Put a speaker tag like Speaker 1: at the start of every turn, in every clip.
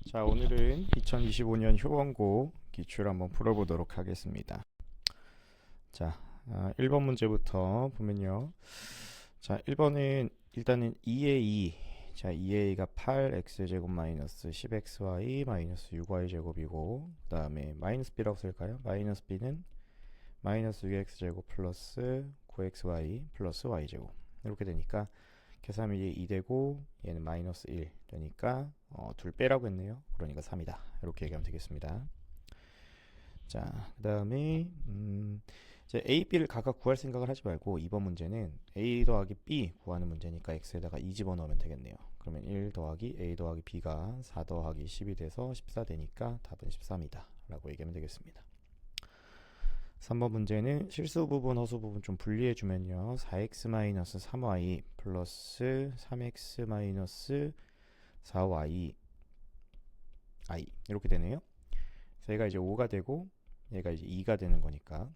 Speaker 1: 자, 오늘은 2025년 효원고 기출 한번 풀어보도록 하겠습니다. 자, 1번 문제부터 보면요. 자, 1번은 일단은 2의 2. 자, 2의 2가 8x제곱 마이너스 10xy 마이너스 6y제곱이고, 그 다음에 마이너스 b라고 쓸까요? 마이너스 b는 마이너스 6x제곱 플러스 9xy 플러스 y제곱. 이렇게 되니까 계산하면 얘 2 되고 얘는 마이너스 1 되니까 둘 빼라고 했네요. 그러니까 3이다. 이렇게 얘기하면 되겠습니다. 자, 그 다음에 이제 A, B를 각각 구할 생각을 하지 말고 2번 문제는 A 더하기 B 구하는 문제니까 X에다가 2 집어넣으면 되겠네요. 그러면 1 더하기 A 더하기 B가 4 더하기 10이 돼서 14 되니까 답은 13이다. 라고 얘기하면 되겠습니다. 3번 문제는 실수 부분, 허수 부분 좀 분리해 주면요. 4x-3y 플러스 3x-4y i 이렇게 되네요. 그래서 얘가 이제 5가 되고 얘가 이제 2가 되는 거니까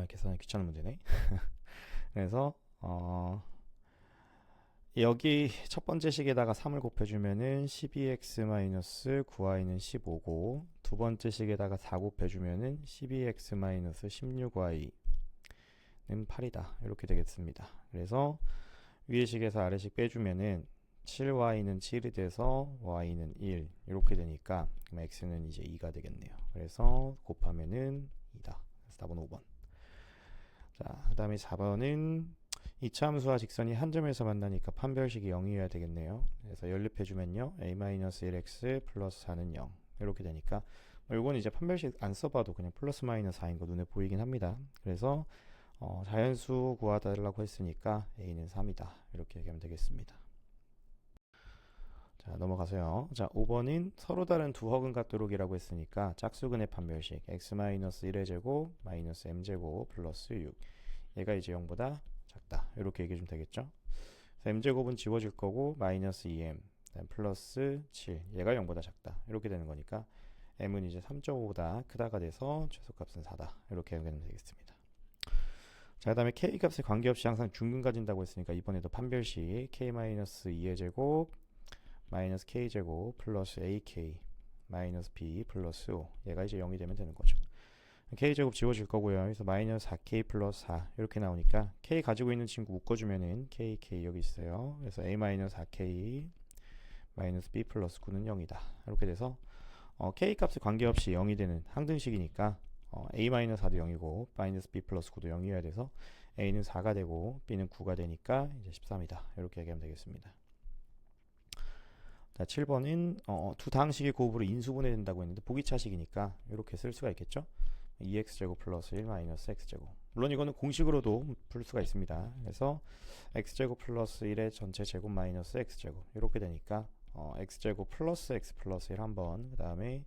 Speaker 1: 계산하기 귀찮은 문제네. 그래서 여기 첫 번째 식에다가 3을 곱해주면은 12x-9y는 15고 두 번째 식에다가 4 곱해주면은 12x-16y는 8이다. 이렇게 되겠습니다. 그래서 위의 식에서 아래 식 빼주면은 7y는 7이 돼서 y는 1 이렇게 되니까 그럼 x는 이제 2가 되겠네요. 그래서 곱하면은 2다. 그래서 답은 5번. 자, 그 다음에 4번은 이차 함수와 직선이 한 점에서 만나니까 판별식이 0이어야 되겠네요. 그래서 연립해주면요. a-1x 플러스 4는 0 이렇게 되니까 이건 이제 판별식 안 써봐도 그냥 플러스 마이너스 4인 거 눈에 보이긴 합니다. 그래서 자연수 구하달라고 했으니까 a는 3이다. 이렇게 얘기하면 되겠습니다. 자, 넘어가세요. 자, 5번은 서로 다른 두 허근 같도록이라고 했으니까 짝수근의 판별식 x-1의 제곱 마이너스 m제곱 플러스 6 얘가 이제 0보다 작다. 이렇게 얘기해 주면 되겠죠. 그래서 m제곱은 지워질 거고 마이너스 2m 플러스 7 얘가 0보다 작다. 이렇게 되는 거니까 m은 이제 3.5보다 크다가 돼서 최소값은 4다. 이렇게 연결하면 되겠습니다. 자, 그 다음에 k값에 관계없이 항상 중근 가진다고 했으니까 이번에도 판별식 k-2의 제곱 마이너스 k제곱 플러스 ak 마이너스 b 플러스 5 얘가 이제 0이 되면 되는 거죠. k제곱 지워질 거고요. 그래서 마이너스 4k 플러스 4 이렇게 나오니까 k 가지고 있는 친구 묶어주면은 k 여기 있어요. 그래서 a 마이너스 4k 마이너스 b 플러스 9는 0이다. 이렇게 돼서 k 값에 관계없이 0이 되는 항등식이니까 a 마이너스 4도 0이고 마이너스 b 플러스 9도 0이어야 돼서 a는 4가 되고 b는 9가 되니까 이제 13이다. 이렇게 얘기하면 되겠습니다. 자, 7번은 두 다항식의 곱으로 인수분해 된다고 했는데 보기차식이니까 이렇게 쓸 수가 있겠죠. 2x제곱 플러스 1 마이너스 x제곱. 물론 이거는 공식으로도 풀 수가 있습니다. 그래서 x제곱 플러스 1의 전체 제곱 마이너스 x제곱 이렇게 되니까 x제곱 플러스 x 플러스 1 한번 그 다음에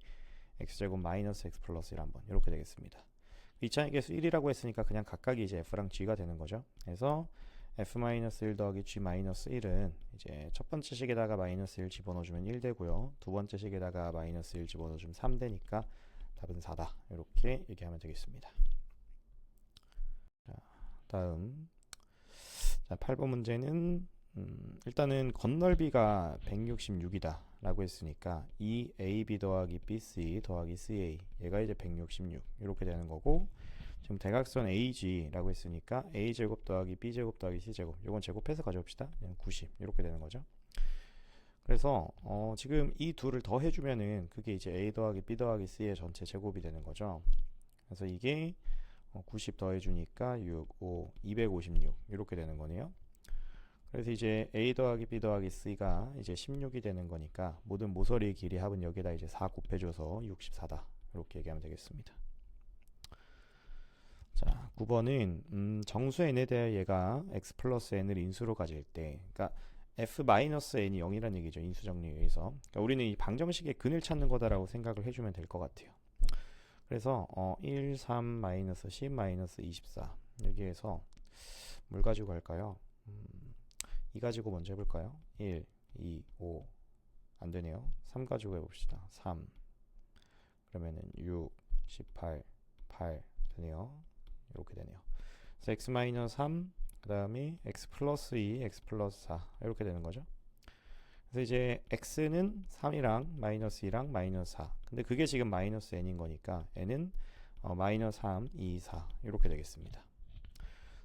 Speaker 1: x제곱 마이너스 x 플러스 1 한번 이렇게 되겠습니다. 2차의 개수 1이라고 했으니까 그냥 각각이 이제 f랑 g가 되는 거죠. 그래서 f-1 더하기 g-1은 이제 첫 번째 식에다가 마이너스 1 집어넣어주면 1 되고요. 두 번째 식에다가 마이너스 1 집어넣어주면 3 되니까 답은 4다. 이렇게 얘기하면 되겠습니다. 자, 다음. 자, 8번 문제는 일단은 건널비가 166이다 라고 했으니까 2ab 더하기 bc 더하기 ca 얘가 이제 166 이렇게 되는 거고 지금 대각선 AG라고 했으니까 A제곱 더하기 B제곱 더하기 C제곱 이건 제곱해서 가져옵시다. 90 이렇게 되는 거죠. 그래서 지금 이 둘을 더해주면은 그게 이제 A 더하기 B 더하기 C의 전체 제곱이 되는 거죠. 그래서 이게 90 더해주니까 6, 5, 256 이렇게 되는 거네요. 그래서 이제 A 더하기 B 더하기 C가 이제 16이 되는 거니까 모든 모서리의 길이 합은 여기다 이제 4 곱해줘서 64다. 이렇게 얘기하면 되겠습니다. 자, 9번은 정수 n에 대해 얘가 x 플러스 n을 인수로 가질 때 그러니까 f 마이너스 n이 0이라는 얘기죠. 인수 정리에 의해서. 그러니까 우리는 이 방정식의 근을 찾는 거다라고 생각을 해주면 될 것 같아요. 그래서 1, 3, 마이너스 10, 마이너스 24 여기에서 뭘 가지고 갈까요? 2 가지고 먼저 해볼까요? 1, 2, 5 안되네요. 3 가지고 해봅시다. 3 그러면은 6, 18, 8 되네요. 이렇게 되네요. 그래서 x-3 그 다음에 x 플러스 2, x 플러스 4 이렇게 되는 거죠. 그래서 이제 x는 3이랑 마이너스 2랑 마이너스 4. 근데 그게 지금 마이너스 n인 거니까 n은 마이너스 3, 2, 4 이렇게 되겠습니다.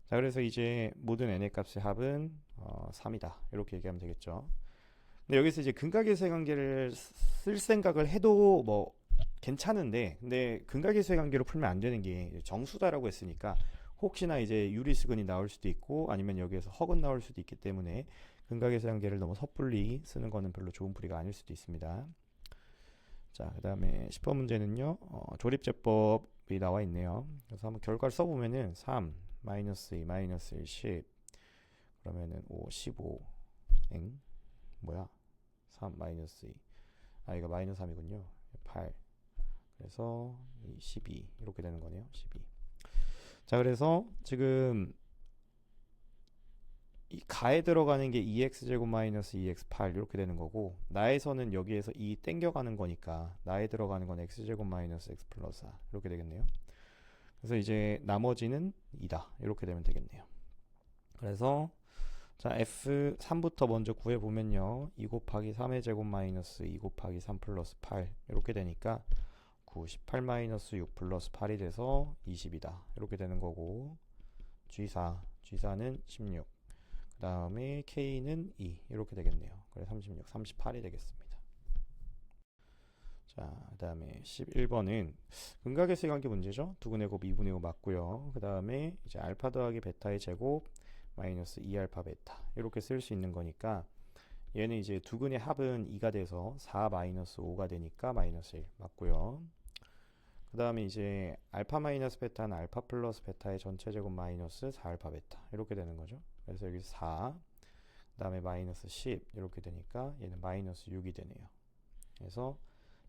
Speaker 1: 자, 그래서 이제 모든 n의 값의 합은 3이다. 이렇게 얘기하면 되겠죠. 근데 여기서 이제 근각계수의 관계를 쓸 생각을 해도 뭐 괜찮은데, 근데 근각계수의 관계로 풀면 안 되는 게 정수다라고 했으니까 혹시나 이제 유리수근이 나올 수도 있고 아니면 여기에서 허근 나올 수도 있기 때문에 근각계수의 관계를 너무 섣불리 쓰는 거는 별로 좋은 풀이가 아닐 수도 있습니다. 자, 그 다음에 10번 문제는요, 조립제법이 나와 있네요. 그래서 한번 결과를 써보면은 3, 마이너스 2, 마이너스 1, 10, 그러면은 5, 15, 엥? 뭐야? 3, 마이너스 2. 아, 이거 마이너스 3이군요. 8. 그래서 12. 이렇게 되는 거네요. 12. 자, 그래서 지금 이 가에 들어가는 게 2x제곱 마이너스 2x8 이렇게 되는 거고, 나에서는 여기에서 2 땡겨가는 거니까 나에 들어가는 건 x제곱 마이너스 x 플러스 4 이렇게 되겠네요. 그래서 이제 나머지는 2다 이렇게 되면 되겠네요. 그래서 자, f3부터 먼저 구해보면요, 2 곱하기 3의 제곱 마이너스 2 곱하기 3 플러스 8 이렇게 되니까 9, 18 마이너스 6 플러스 8이 돼서 20이다 이렇게 되는 거고, G4는 16, 그 다음에 K는 2 이렇게 되겠네요. 그래서 36, 38이 되겠습니다. 자, 그 다음에 11번은 근각계수의 관계 문제죠. 두분의 곱, 2분의 5 맞고요. 그 다음에 이제 알파 더하기 베타의 제곱 마이너스 2알파 베타 이렇게 쓸 수 있는 거니까, 얘는 이제 두근의 합은 2가 돼서 4 마이너스 5가 되니까 마이너스 1 맞고요. 그 다음에 이제 알파 마이너스 베타는 알파 플러스 베타의 전체 제곱 마이너스 4알파 베타 이렇게 되는 거죠. 그래서 여기 4, 그 다음에 마이너스 10 이렇게 되니까 얘는 마이너스 6이 되네요. 그래서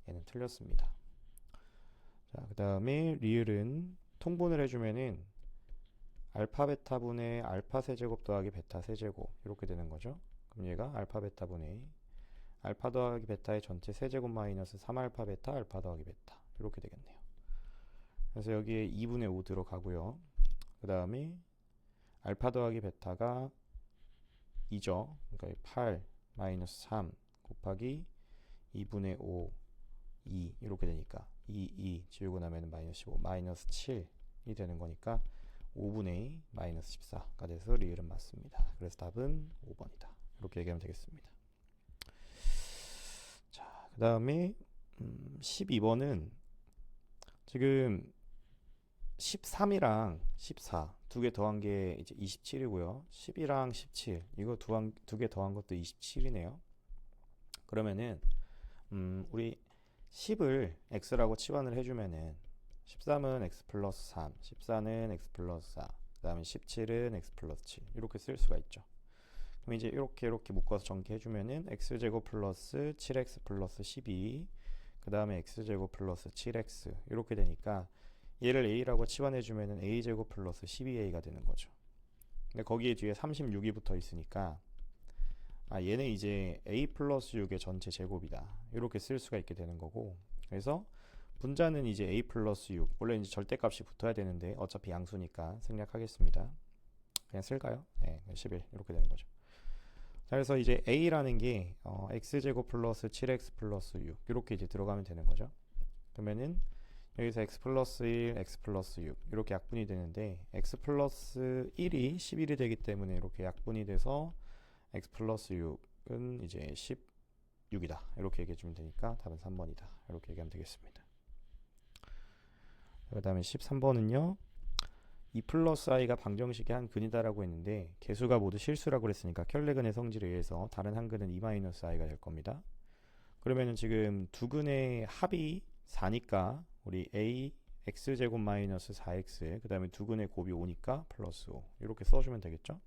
Speaker 1: 얘는 틀렸습니다. 자, 그 다음에 리을은 통분을 해주면은 알파 베타 분의 알파 세제곱 더하기 베타 세제곱 이렇게 되는 거죠. 그럼 얘가 알파 베타 분의 알파 더하기 베타의 전체 세제곱 마이너스 3알파 베타 알파 더하기 베타 이렇게 되겠네요. 그래서 여기에 2분의 5 들어가고요. 그 다음에 알파 더하기 베타가 2죠. 그러니까 8 마이너스 3 곱하기 2분의 5 2 이렇게 되니까 2 지우고 나면 마이너스 15 마이너스 7이 되는 거니까 5분의 마이너스 14가 돼서 리을은 맞습니다. 그래서 답은 5번이다 이렇게 얘기하면 되겠습니다. 자, 그 다음에 12번은 지금 13이랑 14 두 개 더한 게 이제 27이고요. 10이랑 17 이거 두 개 더한 것도 27이네요. 그러면은 우리 10을 x라고 치환을 해주면은 13은 x 플러스 3, 14는 x 플러스 4, 그 다음에 17은 x 플러스 7 이렇게 쓸 수가 있죠. 그럼 이제 이렇게 묶어서 전개해주면은 x제곱 플러스 7x 플러스 12, 그 다음에 x제곱 플러스 7x 이렇게 되니까 얘를 a라고 치환해주면은 a제곱 플러스 12a가 되는 거죠. 근데 거기에 뒤에 36이 붙어 있으니까 얘는 이제 a 플러스 6의 전체 제곱이다 이렇게 쓸 수가 있게 되는 거고, 그래서 분자는 이제 a 플러스 6, 원래 이제 절대값이 붙어야 되는데 어차피 양수니까 생략하겠습니다. 그냥 쓸까요? 네, 11 이렇게 되는 거죠. 자, 그래서 이제 a라는 게 x제곱 플러스 7x 플러스 6 이렇게 이제 들어가면 되는 거죠. 그러면은 여기서 x 플러스 1, x 플러스 6 이렇게 약분이 되는데, x 플러스 1이 11이 되기 때문에 이렇게 약분이 돼서 x 플러스 6은 이제 16이다 이렇게 얘기해 주면 되니까 답은 3번이다 이렇게 얘기하면 되겠습니다. 그 다음에 13번은요, 2 플러스 i가 방정식의 한 근이다라고 했는데 개수가 모두 실수라고 그랬으니까 켤레근의 성질에 의해서 다른 한 근은 2 마이너스 i가 될 겁니다. 그러면은 지금 두 근의 합이 4니까 우리 a x제곱 마이너스 4x, 그 다음에 두 근의 곱이 5니까 플러스 5 이렇게 써주면 되겠죠.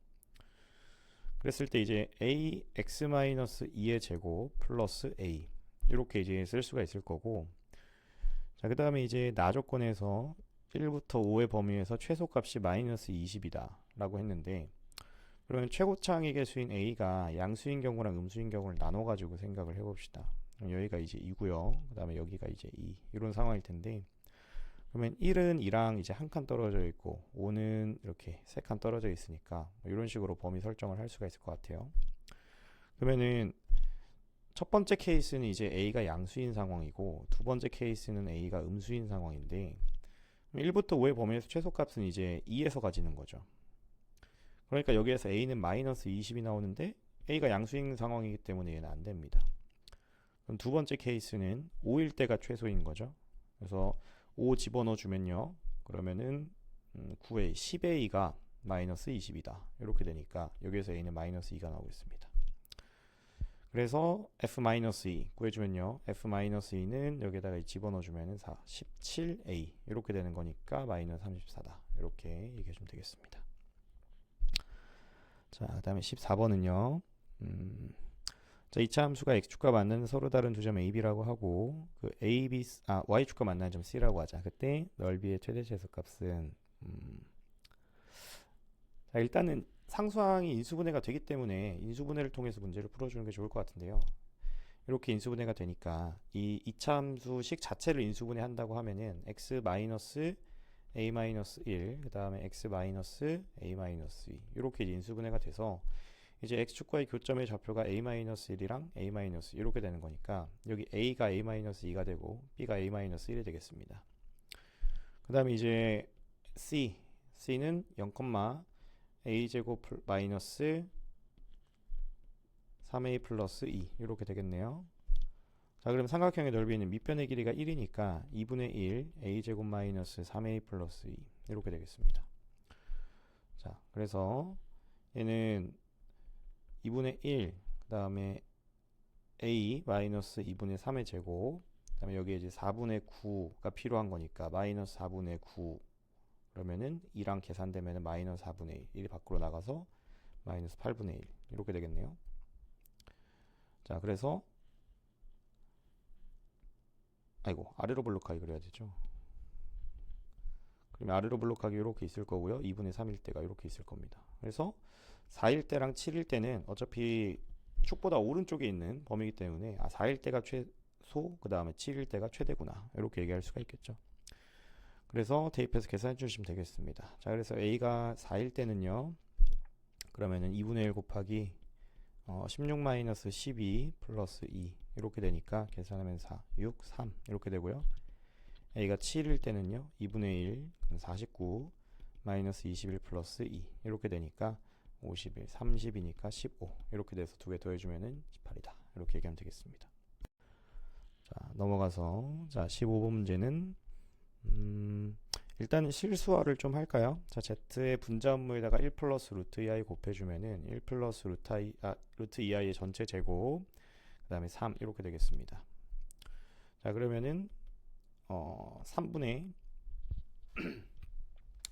Speaker 1: 그랬을 때 이제 a x 마이너스 2의 제곱 플러스 a 이렇게 이제 쓸 수가 있을 거고, 자, 그 다음에 이제 나 조건에서 1부터 5의 범위에서 최소값이 마이너스 20이다 라고 했는데, 그러면 최고차항의 개수인 a가 양수인 경우랑 음수인 경우를 나눠 가지고 생각을 해봅시다. 여기가 이제 2고요, 그 다음에 여기가 이제 2 이런 상황일 텐데, 그러면 1은 2랑 이제 한 칸 떨어져 있고 5는 이렇게 3칸 떨어져 있으니까 이런 식으로 범위 설정을 할 수가 있을 것 같아요. 그러면은 첫 번째 케이스는 이제 A가 양수인 상황이고 두 번째 케이스는 A가 음수인 상황인데 1부터 5의 범위에서 최소값은 이제 2에서 가지는 거죠. 그러니까 여기에서 A는 마이너스 20이 나오는데 A가 양수인 상황이기 때문에 얘는 안 됩니다. 그럼 두 번째 케이스는 5일 때가 최소인 거죠. 그래서 5 집어넣어 주면요. 그러면은 9A, 10A가 마이너스 20이다. 이렇게 되니까 여기에서 A는 마이너스 2가 나오고 있습니다. 그래서 F-2 구해주면요. F-2는 여기에다가 집어넣어 주면은 4, 17A 이렇게 되는 거니까 마이너스 34다. 이렇게 얘기해주면 되겠습니다. 자, 그 다음에 14번은요. 자, 2차 함수가 x축과 만나는 서로 다른 두 점 A, B라고 하고 그 A, B, y축과 만나는 점 C라고 하자. 그때 넓이의 최대 최소값은 자, 일단은 상수항이 인수분해가 되기 때문에 인수분해를 통해서 문제를 풀어주는 게 좋을 것 같은데요. 이렇게 인수분해가 되니까 이 2차 함수식 자체를 인수분해 한다고 하면은 x-a-1 그 다음에 x-a-2 이렇게 인수분해가 돼서 이제 x축과의 교점의 좌표가 a-1이랑 a-2 이렇게 되는 거니까 여기 a가 a-2가 되고 b가 a-1이 되겠습니다. 그 다음에 이제 c는 0,a제곱 마이너스 3a 플러스 2 이렇게 되겠네요. 자, 그럼 삼각형의 넓이는 밑변의 길이가 1이니까 2분의 1 a제곱 마이너스 3a 플러스 2 이렇게 되겠습니다. 자, 그래서 얘는 2분의 1 그 다음에 a 마이너스 2분의 3의 제곱 그 다음에 여기에 이제 4분의 9가 필요한 거니까 마이너스 4분의 9 그러면은 2랑 계산되면은 마이너스 4분의 1이 밖으로 나가서 마이너스 8분의 1 이렇게 되겠네요. 자, 그래서 아이고 아래로 블록하기 그래야 되죠. 그러면 아래로 블록하기 이렇게 있을 거고요. 2분의 3일 때가 이렇게 있을 겁니다. 그래서 4일 때랑 7일 때는 어차피 축보다 오른쪽에 있는 범위이기 때문에 4일 때가 최소 그 다음에 7일 때가 최대구나 이렇게 얘기할 수가 있겠죠. 그래서 대입해서 계산해 주시면 되겠습니다. 자, 그래서 A가 4일 때는요. 그러면은 2분의 1 곱하기 16-12 플러스 2 이렇게 되니까 계산하면 4, 6, 3 이렇게 되고요. A가 7일 때는요. 2분의 1 49 마이너스 21 플러스 2 이렇게 되니까 51, 30이니까 15 이렇게 돼서 두 개 더해주면은 18이다. 이렇게 얘기하면 되겠습니다. 자, 넘어가서 자 15번 문제는 일단 실수화를 좀 할까요? 자, z의 분자 분모에다가 1 플러스 루트 2i 곱해주면은 1 플러스 루트 2i의 전체 제곱 그 다음에 3 이렇게 되겠습니다. 자, 그러면은 3분의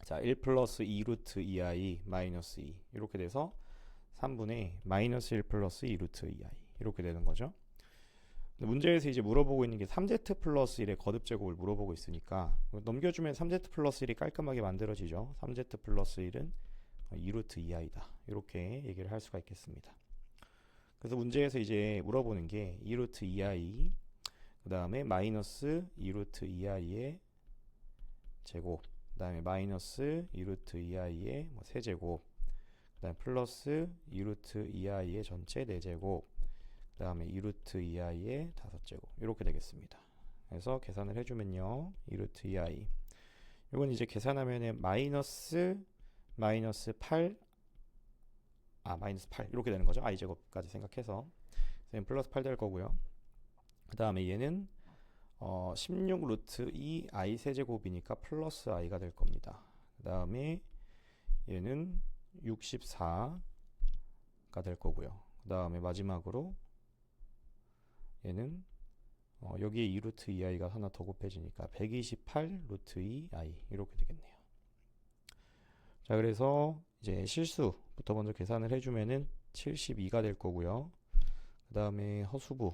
Speaker 1: 자, 1 플러스 2 루트 2i 마이너스 2 이렇게 돼서 3분의 마이너스 1 플러스 2 루트 2i 이렇게 되는 거죠. 문제에서 이제 물어보고 있는 게 3z 플러스 1의 거듭 제곱을 물어보고 있으니까 넘겨주면 3z 플러스 1이 깔끔하게 만들어지죠. 3z 플러스 1은 2루트 2i다. 이렇게 얘기를 할 수가 있겠습니다. 그래서 문제에서 이제 물어보는 게 2루트 2i 그 다음에 마이너스 2루트 2i의 제곱 그 다음에 마이너스 2루트 2i의 세제곱 그 다음에 플러스 2루트 2i의 전체 4제곱 그 다음에 2루트 2i의 5제곱 이렇게 되겠습니다. 그래서 계산을 해주면요 2루트 2i 이건 이제 계산하면은 마이너스 8 마이너스 8 이렇게 되는 거죠. i제곱까지 생각해서 플러스 8 될 거고요. 그 다음에 얘는 16 루트 2 i 세제곱이니까 플러스 i가 될 겁니다. 그 다음에 얘는 64가 될 거고요. 그 다음에 마지막으로 얘는 여기에 2루트 2i가 하나 더 곱해지니까 128 루트 2i 이렇게 되겠네요. 자, 그래서 이제 실수부터 먼저 계산을 해주면은 72가 될 거고요. 그 다음에 허수부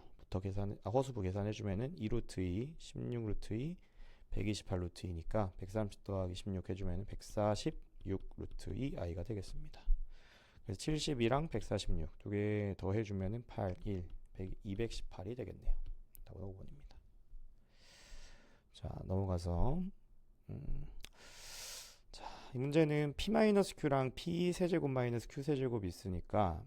Speaker 1: 계산해주면은 2루트 2, 16 루트 2, 128 루트 2니까 130 더하기 16 해주면은 146 루트 2i가 되겠습니다. 그래서 72랑 146 두 개 더 해주면은 8, 1, 218이 되겠네요. 답은 5번입니다. 자, 넘어가서 자, 이 문제는 p-q랑 p 세제곱 마이너스 q 세제곱이 있으니까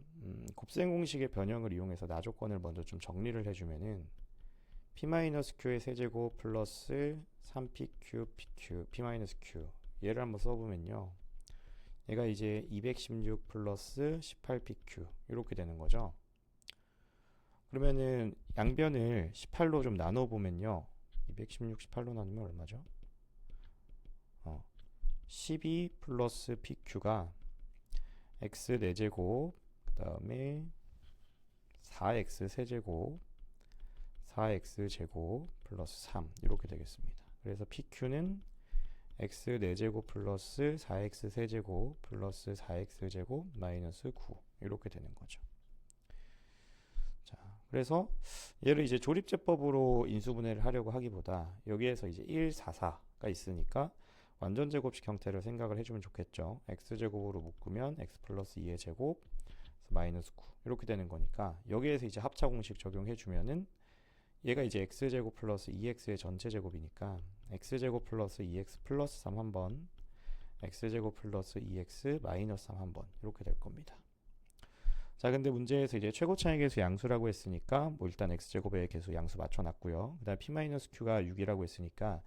Speaker 1: 곱셈 공식의 변형을 이용해서 나조건을 먼저 좀 정리를 해주면은 p-q의 세제곱 플러스 3pq, pq, p-q 얘를 한번 써보면요. 얘가 이제 216 플러스 18pq 이렇게 되는 거죠. 그러면은 양변을 18로 좀 나눠보면요. 216, 18로 나누면 얼마죠? 12 플러스 pq가 x 4제곱 그 다음에 4x 세제곱 4x 제곱 플러스 3 이렇게 되겠습니다. 그래서 pq는 x 4제곱 플러스 4x 세제곱 플러스 4x 제곱 마이너스 9 이렇게 되는 거죠. 자, 그래서 얘를 이제 조립제법으로 인수분해를 하려고 하기보다 여기에서 이제 1, 4, 4가 있으니까 완전 제곱식 형태를 생각을 해주면 좋겠죠. x제곱으로 묶으면 x 플러스 2의 제곱 마이너스 9 이렇게 되는 거니까 여기에서 이제 합차 공식 적용해주면은 얘가 이제 x제곱 플러스 2x의 전체 제곱이니까 x제곱 플러스 2x 플러스 3 한번 x제곱 플러스 2x 마이너스 3 한번 이렇게 될 겁니다. 자, 근데 문제에서 이제 최고 차이 계수 양수라고 했으니까 뭐 일단 x제곱의 계수 양수 맞춰놨고요. 그 다음 p-q가 6이라고 했으니까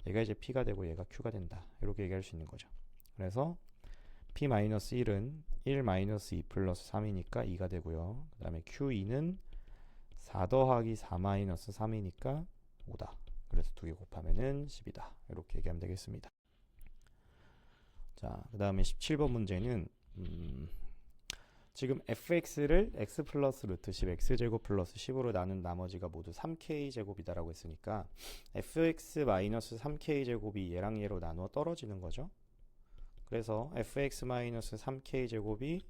Speaker 1: 얘가 이제 p가 되고 얘가 q가 된다 이렇게 얘기할 수 있는 거죠. 그래서 p-1은 1-2 플러스 3이니까 2가 되고요. 그 다음에 q2는 4 더하기 4 마이너스 3이니까 5다. 그래서 두 개 곱하면은 10이다. 이렇게 얘기하면 되겠습니다. 자, 그 다음에 17번 문제는 지금 fx를 x 플러스 루트 10 x제곱 플러스 10으로 나눈 나머지가 모두 3k제곱이다라고 했으니까 fx 마이너스 3k제곱이 얘랑 얘로 나누어 떨어지는 거죠. 그래서 fx 마이너스 3k제곱이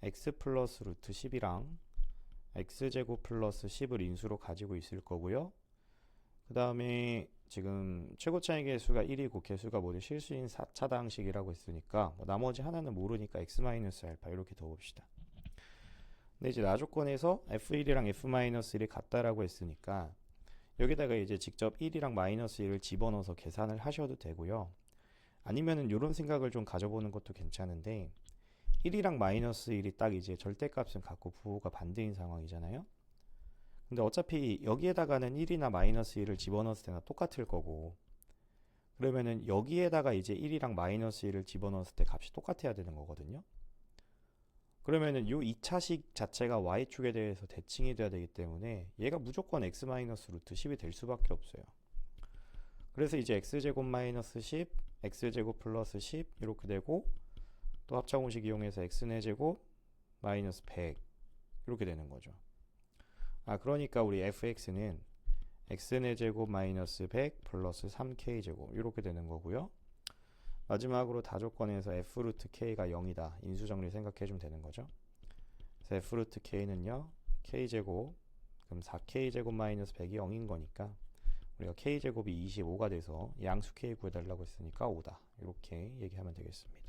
Speaker 1: x 플러스 루트 10이랑 x제곱 플러스 10을 인수로 가지고 있을 거고요. 그 다음에 지금 최고 차이 계수가 1이고 개수가 모두 실수인 4차당식이라고 했으니까 뭐 나머지 하나는 모르니까 x-알파 이렇게 둬봅시다. 근데 이제 나조건에서 f1이랑 f-1이 같다라고 했으니까 여기다가 이제 직접 1이랑 마이너스 1을 집어넣어서 계산을 하셔도 되고요. 아니면은 이런 생각을 좀 가져보는 것도 괜찮은데 1이랑 마이너스 1이 딱 이제 절대값은 같고 부호가 반대인 상황이잖아요. 근데 어차피 여기에다가는 1이나 마이너스 1을 집어넣었을 때나 똑같을 거고 그러면은 여기에다가 이제 1이랑 마이너스 1을 집어넣었을 때 값이 똑같아야 되는 거거든요. 그러면은 요 2차식 자체가 y축에 대해서 대칭이 돼야 되기 때문에 얘가 무조건 x 마이너스 루트 10이 될 수밖에 없어요. 그래서 이제 x제곱 마이너스 10, x제곱 플러스 10 이렇게 되고 또 합차공식 이용해서 x의 제곱 마이너스 100 이렇게 되는 거죠. 그러니까 우리 fx는 x의 제곱 마이너스 100 플러스 3k제곱 이렇게 되는 거고요. 마지막으로 다조건에서 f 루트 k가 0이다. 인수정리 생각해주면 되는 거죠. 그래서 f 루트 k는요. k제곱 그럼 4k제곱 마이너스 100이 0인 거니까 우리가 k제곱이 25가 돼서 양수 k 구해달라고 했으니까 5다. 이렇게 얘기하면 되겠습니다.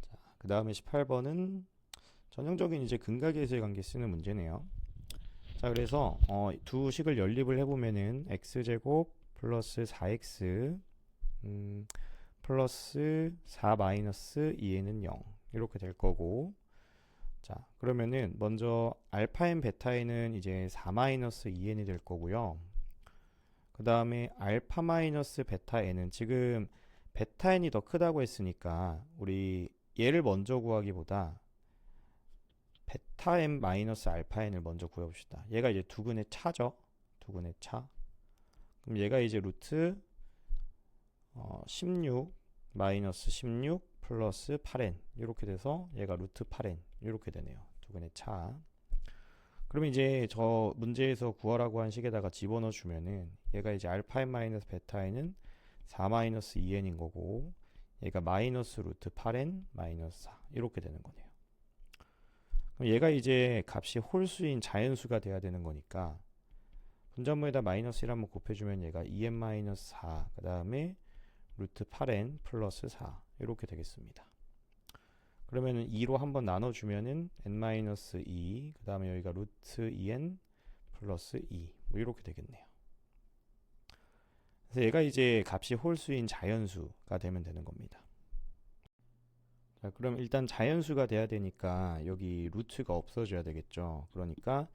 Speaker 1: 자, 그 다음에 18번은 전형적인 이제 근각계수의 관계 쓰는 문제네요. 자, 그래서 두 식을 연립을 해보면은 x제곱 플러스 4x 플러스 4 마이너스 2에는 0 이렇게 될 거고 자 그러면은 먼저 알파엔 베타에는 이제 4 마이너스 2n이 될 거고요. 그 다음에 알파 마이너스 베타에는 지금 베타n이 더 크다고 했으니까 우리 얘를 먼저 구하기보다 베타n 마이너스 알파n을 먼저 구해봅시다. 얘가 이제 두근의 차죠. 두근의 차. 그럼 얘가 이제 루트 16 마이너스 16 플러스 8n 이렇게 돼서 얘가 루트 8n 이렇게 되네요. 두근의 차. 그러면 이제 저 문제에서 구하라고 한 식에다가 집어넣어 주면은 얘가 이제 알파n 마이너스 베타n은 4 마이너스 2n인 거고 얘가 마이너스 루트 8n 마이너스 4 이렇게 되는 거네요. 그럼 얘가 이제 값이 홀수인 자연수가 돼야 되는 거니까 분자문에다 마이너스 1 한번 곱해주면 얘가 2n 마이너스 4 그 다음에 루트 8n 플러스 4 이렇게 되겠습니다. 그러면은 2로 한번 나눠주면은 n-2 그 다음에 여기가 루트 2n 플러스 2 뭐 이렇게 되겠네요. 그래서 얘가 이제 값이 홀수인 자연수가 되면 되는 겁니다. 자, 그럼 일단 자연수가 돼야 되니까 여기 루트가 없어져야 되겠죠. 그러니까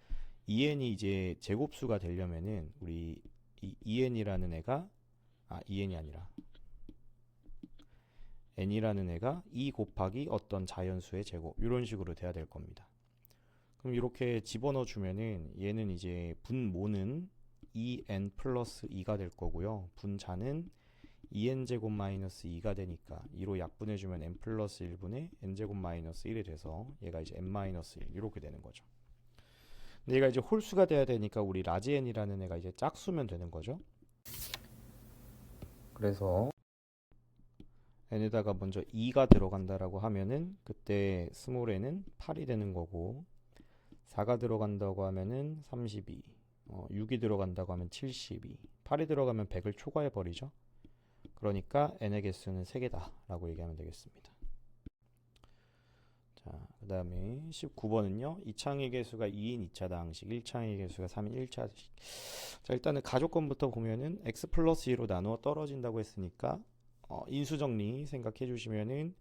Speaker 1: 2n이 이제 제곱수가 되려면은 우리 이 2n이라는 애가 2n이 아니라 n이라는 애가 2 곱하기 어떤 자연수의 제곱 이런 식으로 돼야 될 겁니다. 그럼 이렇게 집어넣어 주면은 얘는 이제 분모는 2n 플러스 2가 될 거고요. 분자는 2n 제곱 마이너스 2가 되니까 2로 약분해 주면 n 플러스 1분의 n 제곱 마이너스 1이 돼서 얘가 이제 n 마이너스 1 이렇게 되는 거죠. 근데 얘가 이제 홀수가 돼야 되니까 우리 라지 n이라는 애가 이제 짝수면 되는 거죠. 그래서 n에다가 먼저 2가 들어간다라고 하면은 그때 스몰 n은 8이 되는 거고 4가 들어간다고 하면은 32, 6이 들어간다고 하면 72, 8이 들어가면 100을 초과해 버리죠. 그러니까 n의 개수는 3개다 라고 얘기하면 되겠습니다. 자, 그 다음에 19번은요. 이창의 개수가 2인 2차 다항식, 1창의 개수가 3인 1차 다항식. 자, 일단은 가족권부터 보면은 x 플러스 2로 나누어 떨어진다고 했으니까 인수정리 생각해 주시면은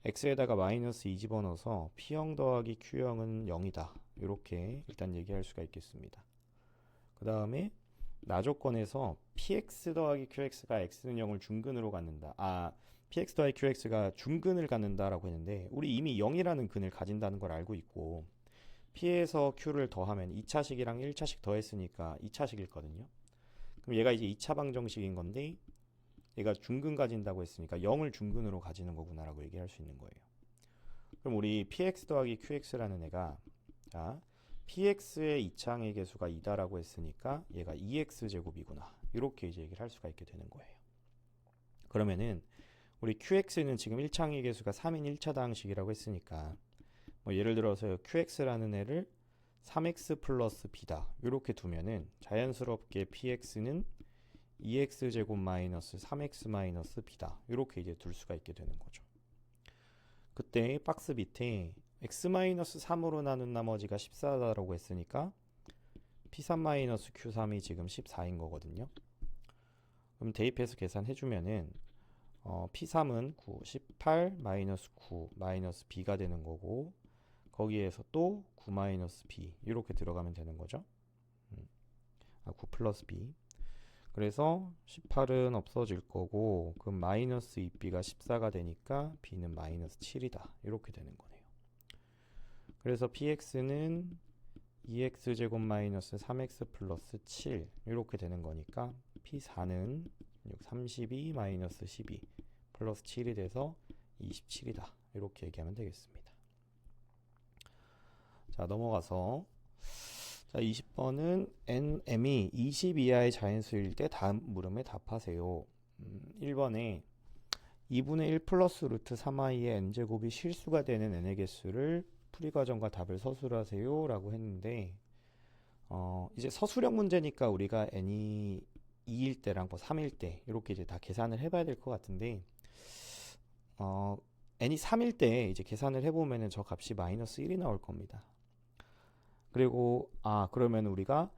Speaker 1: x에다가 마이너스 2 집어넣어서 p형 더하기 q형은 0이다. 이렇게 일단 얘기할 수가 있겠습니다. 그 다음에 나조건에서 px 더하기 qx가 x는 0을 중근으로 갖는다. px 더하기 qx가 중근을 갖는다라고 했는데 우리 이미 0이라는 근을 가진다는 걸 알고 있고 p에서 q를 더하면 2차식이랑 1차식 더했으니까 2차식이거든요. 그럼 얘가 이제 2차 방정식인 건데 얘가 중근 가진다고 했으니까 0을 중근으로 가지는 거구나라고 얘기할 수 있는 거예요. 그럼 우리 px 더하기 qx라는 애가 자 px의 2창의 개수가 2다라고 했으니까 얘가 2x제곱이구나 이렇게 이제 얘기를 할 수가 있게 되는 거예요. 그러면은 우리 qx는 지금 1창의 개수가 3인 1차 다항식이라고 했으니까 뭐 예를 들어서 qx라는 애를 3x 플러스 b다 이렇게 두면은 자연스럽게 px는 2x제곱 마이너스 3x 마이너스 b다 이렇게 이제 둘 수가 있게 되는 거죠. 그때 박스 밑에 x-3으로 나눈 나머지가 14다라고 했으니까 p3-q3이 지금 14인 거거든요. 그럼 대입해서 계산해주면은 p3은 9, 18 마이너스 9 마이너스 b가 되는 거고 거기에서 또 9 마이너스 b 이렇게 들어가면 되는 거죠. 9 플러스 b. 그래서 18은 없어질 거고 그럼 마이너스 2b가 14가 되니까 b는 마이너스 7이다 이렇게 되는 거네요. 그래서 px는 2x제곱 마이너스 3x 플러스 7 이렇게 되는 거니까 p4는 32 마이너스 12 플러스 7이 돼서 27이다 이렇게 얘기하면 되겠습니다. 자, 넘어가서 자, 20번은 nm이 20 이하의 자연수일 때 다음 물음에 답하세요. 1번에 2분의 1 플러스 루트 3i의 n제곱이 실수가 되는 n의 개수를 풀이과정과 답을 서술하세요 라고 했는데 이제 서술형 문제니까 우리가 n이 2일 때랑 뭐 3일 때 이렇게 이제 다 계산을 해봐야 될 것 같은데 n이 3일 때 이제 계산을 해보면은 저 값이 마이너스 1이 나올 겁니다. 그리고 그러면 우리가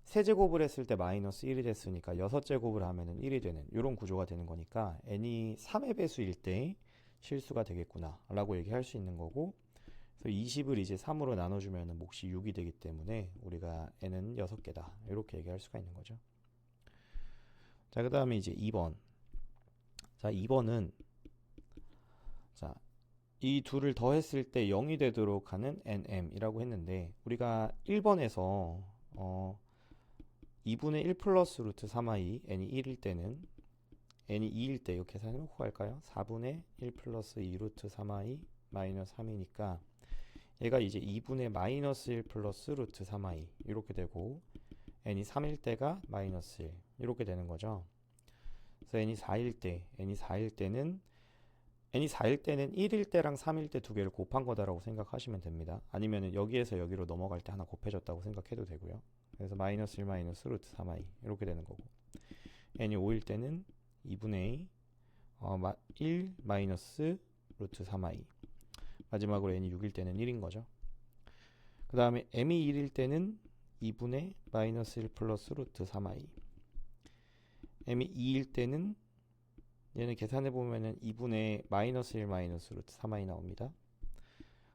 Speaker 1: 세제곱을 했을 때 마이너스 1이 됐으니까 6제곱을 하면은 1이 되는 이런 구조가 되는 거니까 n이 3의 배수일 때 실수가 되겠구나 라고 얘기할 수 있는 거고 그래서 20을 이제 3으로 나눠주면 몫이 6이 되기 때문에 우리가 n은 6개다 이렇게 얘기할 수가 있는 거죠. 자, 그 다음에 이제 2번. 자, 2번은 자, 이 둘을 더했을 때 0이 되도록 하는 nm이라고 했는데 우리가 1번에서 2분의 1 플러스 루트 3i n이 1일 때는 n이 2일 때 이렇게 계산해놓고 갈까요? 4분의 1 플러스 2 루트 3i 마이너스 3이니까 얘가 이제 2분의 마이너스 1 플러스 루트 3i 이렇게 되고 n이 3일 때가 마이너스 1 이렇게 되는 거죠. 그래서 n이 4일 때는 n이 4일 때는 1일 때랑 3일 때 두 개를 곱한 거다라고 생각하시면 됩니다. 아니면 여기에서 여기로 넘어갈 때 하나 곱해졌다고 생각해도 되고요. 그래서 마이너스 1 마이너스 루트 3i 이렇게 되는 거고 n이 5일 때는 2분의 1 마이너스 루트 3i 마지막으로 n이 6일 때는 1인 거죠. 그 다음에 m이 1일 때는 2분의 마이너스 1 플러스 루트 3i m이 2일 때는 얘는 계산해 보면은 2분의 마이너스 1 마이너스 루트 3i 나옵니다.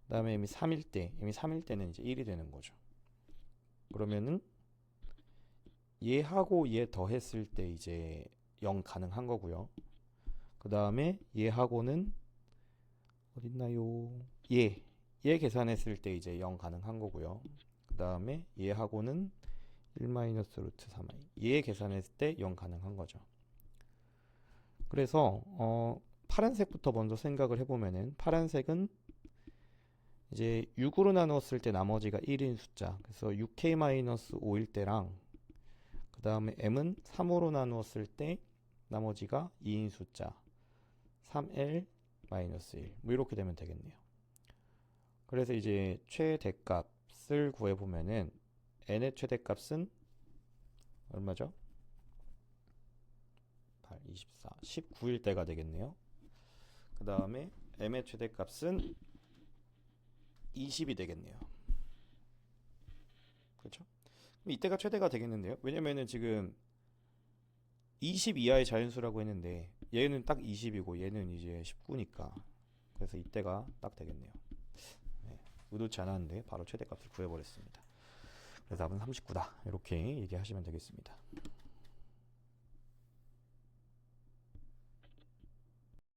Speaker 1: 그 다음에 이미 3일 때는 이제 1이 되는 거죠. 그러면은 얘하고 얘 더했을 때 이제 0 가능한 거고요. 그 다음에 얘하고는 어딨나요? 얘 계산했을 때 이제 0 가능한 거고요. 그 다음에 얘하고는 1 마이너스 루트 3i 얘 계산했을 때 0 가능한 거죠. 그래서 파란색부터 먼저 생각을 해보면은 파란색은 이제 6으로 나누었을 때 나머지가 1인 숫자, 그래서 6k-5일 때랑 그 다음에 m은 3으로 나누었을 때 나머지가 2인 숫자 3l-1 뭐 이렇게 되면 되겠네요. 그래서 이제 최대값을 구해보면은 n의 최대값은 얼마죠? 8, 24, 19일 때가 되겠네요. 그 다음에 m의 최대값은 20이 되겠네요. 그렇죠? 그럼 이때가 최대가 되겠는데요. 왜냐면은 지금 20 이하의 자연수라고 했는데 얘는 딱 20이고 얘는 이제 19니까 그래서 이때가 딱 되겠네요. 네, 의도치 않았는데 바로 최대값을 구해버렸습니다. 그래서 답은 39다. 이렇게 얘기하시면 되겠습니다.